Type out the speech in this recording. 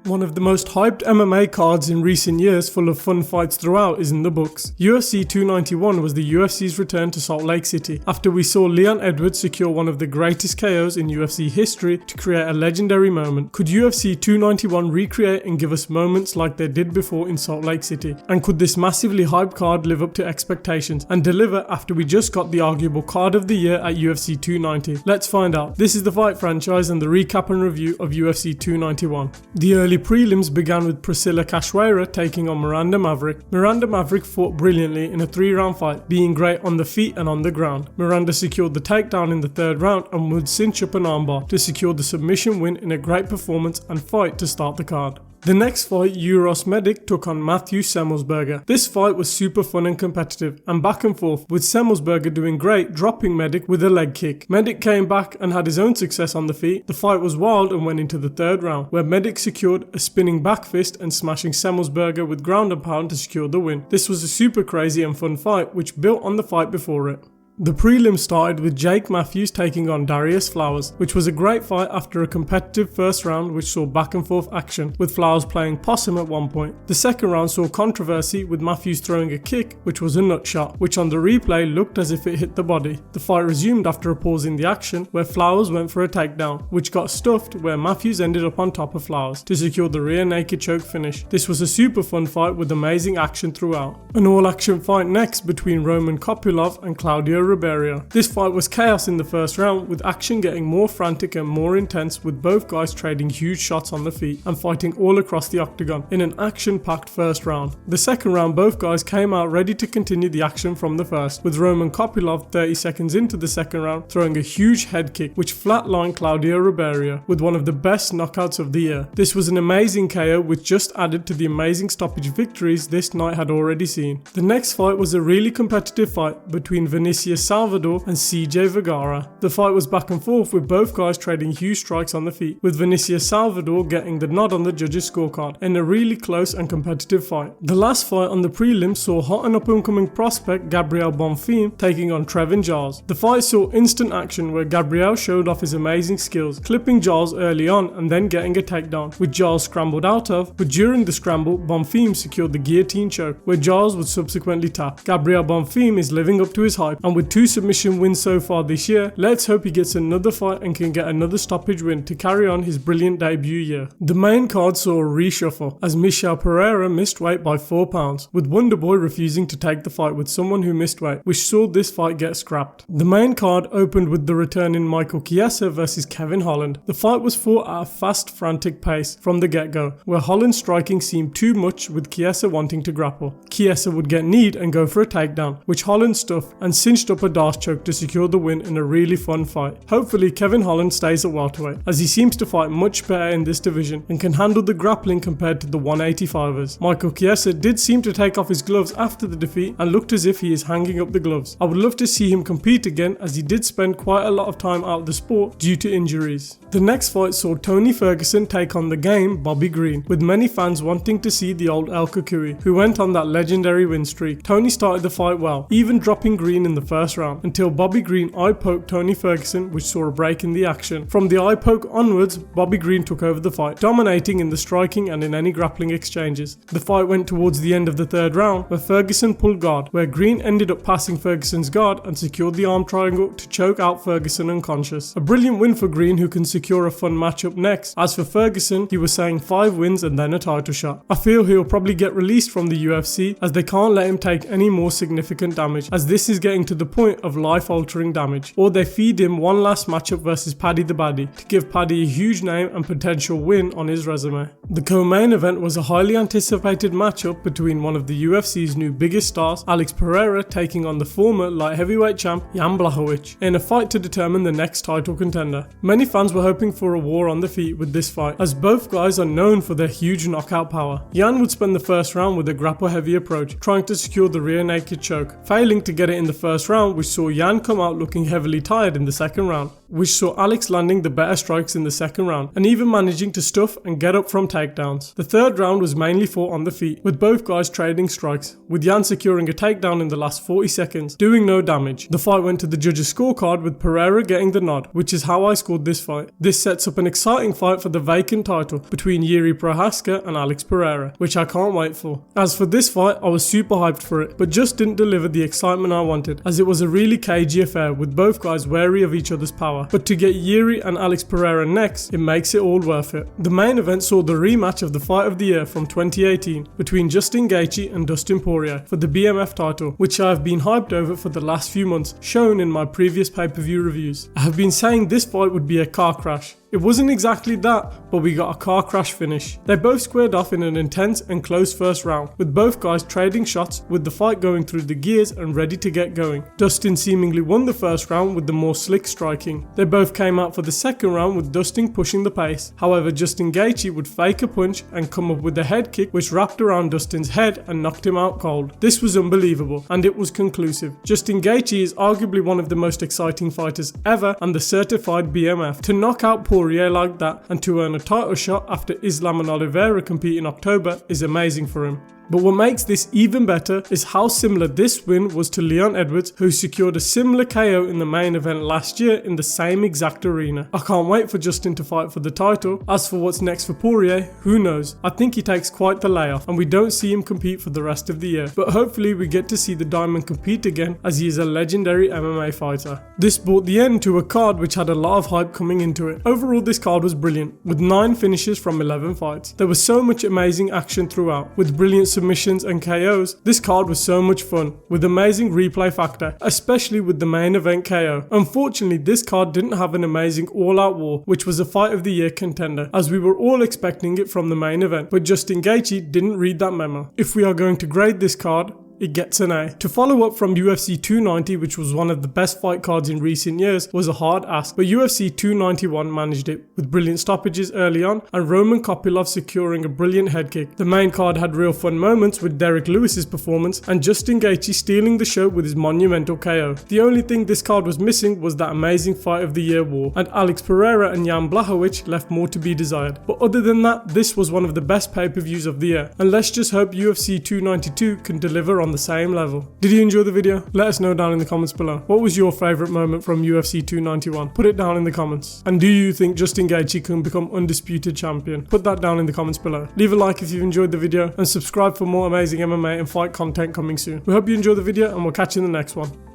One of the most hyped MMA cards in recent years, full of fun fights throughout, is in the books. UFC 291 was the UFC's return to Salt Lake City after we saw Leon Edwards secure one of the greatest KOs in UFC history to create a legendary moment. Could UFC 291 recreate and give us moments like they did before in Salt Lake City? And could this massively hyped card live up to expectations and deliver after we just got the arguable card of the year at UFC 290? Let's find out. This is the Fight Franchise and the recap and review of UFC 291. The early prelims began with Priscilla Cachoeira taking on Miranda Maverick. Miranda Maverick fought brilliantly in a 3-round fight, being great on the feet and on the ground. Miranda secured the takedown in the 3rd round and would cinch up an armbar to secure the submission win in a great performance and fight to start the card. The next fight, Uros Medic took on Matthew Semmelsberger. This fight was super fun and competitive and back and forth, with Semmelsberger doing great, dropping Medic with a leg kick. Medic came back and had his own success on the feet. The fight was wild and went into the 3rd round, where Medic secured a spinning back fist and smashing Semmelsberger with ground and pound to secure the win. This was a super crazy and fun fight which built on the fight before it. The prelim started with Jake Matthews taking on Darius Flowers, which was a great fight after a competitive first round which saw back and forth action, with Flowers playing possum at one point. The second round saw controversy with Matthews throwing a kick which was a nut shot, which on the replay looked as if it hit the body. The fight resumed after a pause in the action where Flowers went for a takedown, which got stuffed where Matthews ended up on top of Flowers to secure the rear naked choke finish. This was a super fun fight with amazing action throughout. An all action fight next between Roman Kopylov and Claudio Ribeiro. This fight was chaos in the first round, with action getting more frantic and more intense, with both guys trading huge shots on the feet and fighting all across the octagon in an action-packed first round. The second round, both guys came out ready to continue the action from the first, with Roman Kopylov 30 seconds into the second round throwing a huge head kick which flatlined Claudio Ribeiro with one of the best knockouts of the year. This was an amazing KO which just added to the amazing stoppage victories this night had already seen. The next fight was a really competitive fight between Vinicius Salvador and CJ Vergara. The fight was back and forth, with both guys trading huge strikes on the feet, with Vinicius Salvador getting the nod on the judges' scorecard in a really close and competitive fight. The last fight on the prelims saw hot and up-and-coming prospect Gabriel Bonfim taking on Trevin Giles. The fight saw instant action where Gabriel showed off his amazing skills, clipping Giles early on and then getting a takedown, which Giles scrambled out of, but during the scramble, Bonfim secured the guillotine choke, where Giles would subsequently tap. Gabriel Bonfim is living up to his hype, and with 2 submission wins so far this year, let's hope he gets another fight and can get another stoppage win to carry on his brilliant debut year. The main card saw a reshuffle as Michel Pereira missed weight by 4 pounds, with Wonderboy refusing to take the fight with someone who missed weight, which saw this fight get scrapped. The main card opened with the returning Michael Chiesa versus Kevin Holland. The fight was fought at a fast, frantic pace from the get-go, where Holland's striking seemed too much, with Chiesa wanting to grapple. Chiesa would get kneed and go for a takedown, which Holland stuffed and cinched up a Darce choke to secure the win in a really fun fight. Hopefully Kevin Holland stays at welterweight, as he seems to fight much better in this division and can handle the grappling compared to the 185ers. Michael Chiesa did seem to take off his gloves after the defeat and looked as if he is hanging up the gloves. I would love to see him compete again, as he did spend quite a lot of time out of the sport due to injuries. The next fight saw Tony Ferguson take on the game Bobby Green, with many fans wanting to see the old El Kukui, who went on that legendary win streak. Tony started the fight well, even dropping Green in the first round, until Bobby Green eye-poked Tony Ferguson, which saw a break in the action. From the eye-poke onwards, Bobby Green took over the fight, dominating in the striking and in any grappling exchanges. The fight went towards the end of the 3rd round, where Ferguson pulled guard, where Green ended up passing Ferguson's guard and secured the arm triangle to choke out Ferguson unconscious. A brilliant win for Green, who can secure a fun matchup next. As for Ferguson, he was saying 5 wins and then a title shot. I feel he'll probably get released from the UFC, as they can't let him take any more significant damage, as this is getting to the point of life-altering damage, or they feed him one last matchup versus Paddy the Baddie to give Paddy a huge name and potential win on his resume. The co-main event was a highly anticipated matchup between one of the UFC's new biggest stars, Alex Pereira, taking on the former light heavyweight champ Jan Blachowicz in a fight to determine the next title contender. Many fans were hoping for a war on the feet with this fight, as both guys are known for their huge knockout power. Jan would spend the first round with a grapple heavy approach, trying to secure the rear naked choke. Failing to get it in the first round, round, which saw Yan come out looking heavily tired in the second round, which saw Alex landing the better strikes in the second round, and even managing to stuff and get up from takedowns. The third round was mainly fought on the feet, with both guys trading strikes, with Yan securing a takedown in the last 40 seconds, doing no damage. The fight went to the judges' scorecard with Pereira getting the nod, which is how I scored this fight. This sets up an exciting fight for the vacant title between Jiří Procházka and Alex Pereira, which I can't wait for. As for this fight, I was super hyped for it, but just didn't deliver the excitement I wanted, as it was a really cagey affair with both guys wary of each other's power. But to get Jiří and Alex Pereira next, it makes it all worth it. The main event saw the rematch of the fight of the year from 2018 between Justin Gaethje and Dustin Poirier for the BMF title, which I have been hyped over for the last few months, shown in my previous pay-per-view reviews. I have been saying this fight would be a car crash. It wasn't exactly that, but we got a car crash finish. They both squared off in an intense and close first round, with both guys trading shots, with the fight going through the gears and ready to get going. Dustin seemingly won the first round with the more slick striking. They both came out for the second round with Dustin pushing the pace. However, Justin Gaethje would fake a punch and come up with a head kick which wrapped around Dustin's head and knocked him out cold. This was unbelievable, and it was conclusive. Justin Gaethje is arguably one of the most exciting fighters ever and the certified BMF. To knock out Poirier like that and to earn a title shot after Islam and Oliveira compete in October is amazing for him. But what makes this even better is how similar this win was to Leon Edwards, who secured a similar KO in the main event last year in the same exact arena. I can't wait for Justin to fight for the title. As for what's next for Poirier, who knows? I think he takes quite the layoff and we don't see him compete for the rest of the year. But hopefully we get to see the Diamond compete again, as he is a legendary MMA fighter. This brought the end to a card which had a lot of hype coming into it. Overall, this card was brilliant, with 9 finishes from 11 fights. There was so much amazing action throughout, with brilliant submissions and KOs. This card was so much fun, with amazing replay factor, especially with the main event KO. Unfortunately, this card didn't have an amazing all-out war, which was a fight of the year contender, as we were all expecting it from the main event, but Justin Gaethje didn't read that memo. If we are going to grade this card, it gets an A. To follow up from UFC 290, which was one of the best fight cards in recent years, was a hard ask, but UFC 291 managed it, with brilliant stoppages early on and Roman Kopylov securing a brilliant head kick. The main card had real fun moments with Derek Lewis's performance and Justin Gaethje stealing the show with his monumental KO. The only thing this card was missing was that amazing fight of the year war, and Alex Pereira and Jan Blachowicz left more to be desired. But other than that, this was one of the best pay-per-views of the year, and let's just hope UFC 292 can deliver on the same level. Did you enjoy the video? Let us know down in the comments below. What was your favourite moment from UFC 291? Put it down in the comments. And do you think Justin Gaethje can become undisputed champion? Put that down in the comments below. Leave a like if you've enjoyed the video and subscribe for more amazing MMA and fight content coming soon. We hope you enjoyed the video and we'll catch you in the next one.